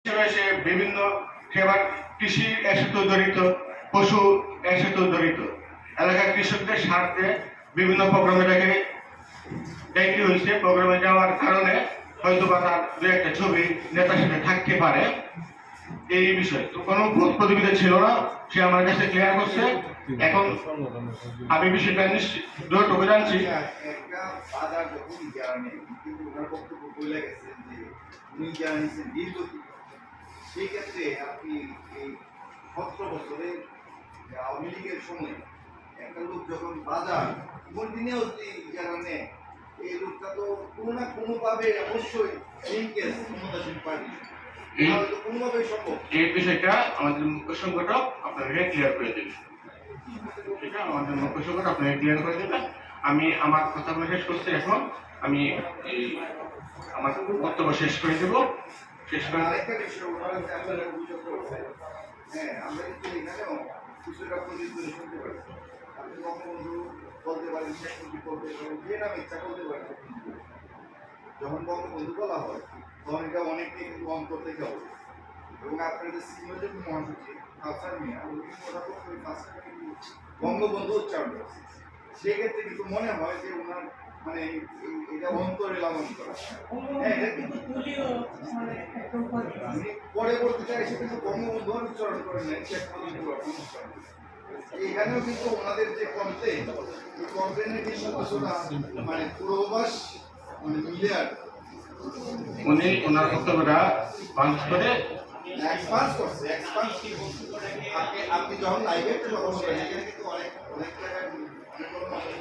সে বিভিন্ন সেবা কৃষি এর সাথে জড়িত, পশু এর সাথে জড়িত এলাকার কৃষকদের স্বার্থে বিভিন্ন প্রোগ্রামে তাকে দায়িত্ব হয়েছে। প্রোগ্রামে যাওয়ার কারণে হয়তো বা তার দু একটা ছবি নেতার সাথে থাকতে পারে। এই বিষয় তো কোনো ভুল প্রতিবিধি ছিল না, সে আমার কাছে ক্লিয়ার করছে। এখন আমি বিষয়টা নিশ্চিত জানছি। একটা বাজার যখন ইজারা নেই, কিন্তু ওনার বক্তব্য বলে গেছেন যে উনি ইজারা নিচ্ছেন দীর্ঘদিন। সেই ক্ষেত্রে আপনি এই 17 বছরের আওয়ামী লীগের সময় একটা লোক যখন বাজার কন্টিনিউ ইজারা নেয়, এই লোকটা তো কোনো না কোনোভাবে অবশ্যই লিঙ্কেজ ক্ষমতাসীন পার্টি কোনোভাবে সম্ভব। এই বিষয়টা আমাদের মুখ্য সংগঠক আপনাকে ক্লিয়ার করে দেবে। সেটা আমাদের মুখ্য সংগঠক আপনাকে ক্লিয়ার করে দেবে। আমি আমার কথা বলে শেষ করছি। এখন আমি আমার বক্তব্য শেষ করে দেবো। শেষ করে আরেকটা বিষয় ওনারা যে আপনারা অভিযোগ করছেন, হ্যাঁ আমরা কিন্তু এখানেও কিছুটা প্রতিদ্বন্দ্বী শুনতে পারছি। আপনি বঙ্গবন্ধু বলতে পারেন, শেখ মুজিব বলতে পারেন, যে নাম ইচ্ছা বলতে পারেন। যখন বঙ্গবন্ধু বলা হয় তখন এটা অনেকটাই কিন্তু অন্তর থেকে হবে। এবং আপনাদের সিনিয়র যে মহাসচিব আফসার মিয়া উনি কথা বলতে বঙ্গবন্ধু উচ্চারণ করছে। সেক্ষেত্রে কিন্তু মনে হয় যে ওনার মানে এটা অন্তরে লালন করা। হ্যাঁ, এটা কিন্তু পরবর্তীতে এসে কিন্তু বঙ্গবন্ধু উচ্চারণ করেন নাই, শেখ মুজিবুর রহমান উচ্চারণ করেন। এখানেও কিন্তু ওনাদের যে কমপ্লেন, এই কমপ্লেনের কিন্তু কিছুটা মানে পূর্বাভাস মানে মিলে আর উনি ওনার বক্তব্যটা পাঞ্চ করে এক্সপান্স করছে। আপনি যখন লাইভে কথা বলবেন, এখানে কিন্তু অনেক অনেক জায়গায় অনেক